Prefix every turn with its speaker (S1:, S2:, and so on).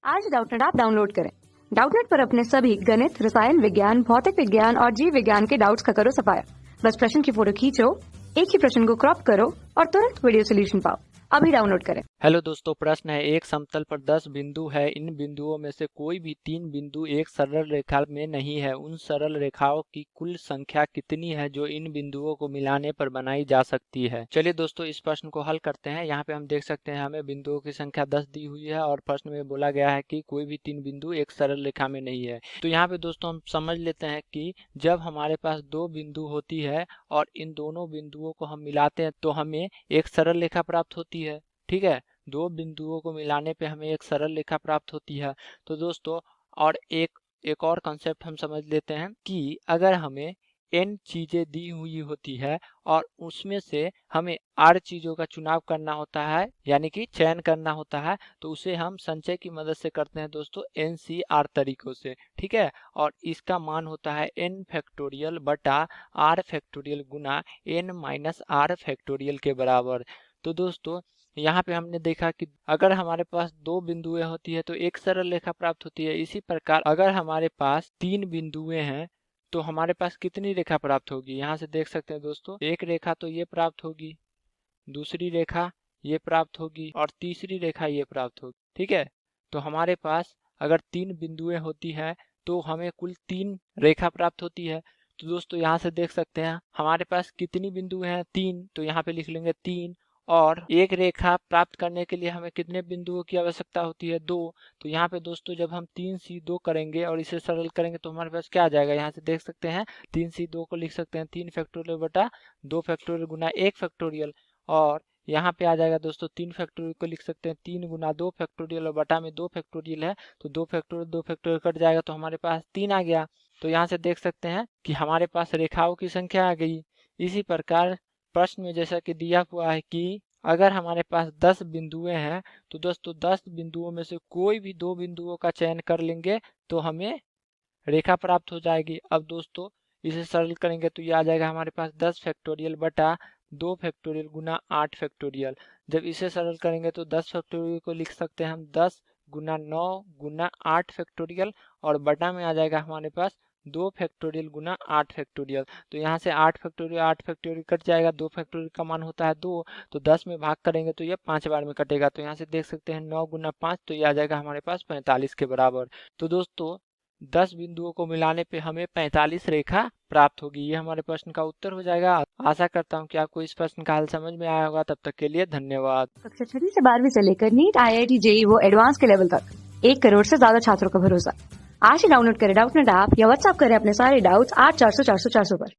S1: आज Doubtnut app download करें। Doubtnut पर अपने सभी गणित, रसायन विज्ञान, भौतिक विज्ञान और जीव विज्ञान के डाउट्स का करो सफाया। बस प्रश्न की फोटो खींचो, एक ही प्रश्न को क्रॉप करो और तुरंत वीडियो सोल्यूशन पाओ। अभी डाउनलोड करें।
S2: हेलो दोस्तों, प्रश्न है एक समतल पर 10 बिंदु है। इन बिंदुओं में से कोई भी 3 बिंदु एक सरल रेखा में नहीं है। उन सरल रेखाओं की कुल संख्या कितनी है जो इन बिंदुओं को मिलाने पर बनाई जा सकती है। चलिए दोस्तों, इस प्रश्न को हल करते हैं। यहाँ पे हम देख सकते हैं हमें बिंदुओं की संख्या 10 दी हुई है और प्रश्न में बोला गया है कि कोई भी 3 बिंदु एक सरल रेखा में नहीं है। तो यहाँ पे दोस्तों हम समझ लेते हैं कि जब हमारे पास 2 बिंदु होती है और इन दोनों बिंदुओं को हम मिलाते हैं तो हमें एक सरल रेखा प्राप्त होती है। ठीक है, 2 बिंदुओं को मिलाने पे हमें एक सरल रेखा प्राप्त होती है। तो दोस्तों और एक और कंसेप्ट हम समझ लेते हैं कि अगर हमें n चीजें दी हुई होती है और उसमें से हमें r चीजों का चुनाव करना होता है, यानी कि चयन करना होता है, तो उसे हम संचय की मदद से करते हैं दोस्तों NCR तरीकों से। ठीक है, और इसका मान होता है n फैक्टोरियल बटा r फैक्टोरियल गुना n माइनस r फैक्टोरियल के बराबर। तो दोस्तों यहाँ पे हमने देखा कि अगर हमारे पास 2 बिंदुएं होती है तो एक सरल रेखा प्राप्त होती है। इसी प्रकार अगर हमारे पास 3 बिंदुएं हैं तो हमारे पास कितनी रेखा प्राप्त होगी। यहाँ से देख सकते हैं दोस्तों, एक रेखा तो ये प्राप्त होगी, दूसरी रेखा ये प्राप्त होगी और तीसरी रेखा ये प्राप्त होगी। ठीक है, तो हमारे पास अगर 3 बिंदुएं होती है तो हमें कुल 3 रेखा प्राप्त होती है। तो दोस्तों यहाँ से देख सकते हैं हमारे पास कितनी बिंदु हैं, 3, तो यहाँ पे लिख लेंगे 3। और एक रेखा प्राप्त करने के लिए हमें कितने बिंदुओं की आवश्यकता होती है, 2। तो यहाँ पे दोस्तों जब हम 3C2 करेंगे और इसे सरल करेंगे तो हमारे पास क्या आ जाएगा, यहाँ से देख सकते हैं 3C2 को लिख सकते हैं 3 फैक्टोरियल बटा 2 फैक्टोरियल गुना 1 फैक्टोरियल। और यहाँ पे आ जाएगा दोस्तों 3 फैक्टोरियल को लिख सकते हैं 3 गुना 2 फैक्टोरियल और बटा में 2 फैक्टोरियल है, तो 2 फैक्टोरियल कट जाएगा तो हमारे पास 3 आ गया। तो यहाँ से देख सकते हैं कि हमारे पास रेखाओं की संख्या आ गई। इसी प्रकार प्रश्न में जैसा कि दिया हुआ है कि अगर हमारे पास 10 बिंदुएं हैं तो दोस्तों 10 बिंदुओं में से कोई भी 2 बिंदुओं का चयन कर लेंगे तो हमें रेखा प्राप्त हो जाएगी। अब दोस्तों इसे सरल करेंगे तो ये आ जाएगा हमारे पास 10 फैक्टोरियल बटा 2 फैक्टोरियल गुना 8 फैक्टोरियल। जब इसे सरल करेंगे तो 10 फैक्टोरियल को लिख सकते हैं हम 10 गुना 9 गुना 8 फैक्टोरियल और बटा में आ जाएगा हमारे पास 2 फैक्टोरियल गुना 8 फैक्टोरियल। तो यहाँ से 8 फैक्टोरियल कट जाएगा, 2 फैक्टोरियल का मान होता है 2, तो 10 में भाग करेंगे तो ये 5 बार में कटेगा। तो यहाँ से देख सकते हैं 9 गुना 5, तो ये आ जाएगा हमारे पास 45 के बराबर। तो दोस्तों 10 बिंदुओं को मिलाने पे हमें 45 रेखा प्राप्त होगी। ये हमारे प्रश्न का उत्तर हो जाएगा। आशा करता हूँ कि आपको इस प्रश्न का हल समझ में आया होगा। तब तक के लिए धन्यवाद।
S1: कक्षा 6 से 12वीं से लेकर नीट, IIT, JEE वो एडवांस के लेवल तक 1 करोड़ से ज्यादा छात्रों का भरोसा। आज ही डाउनलोड करें डाउटनेट ऐप या व्हाट्सएप करें अपने सारे डाउट्स 8400 400 400 पर।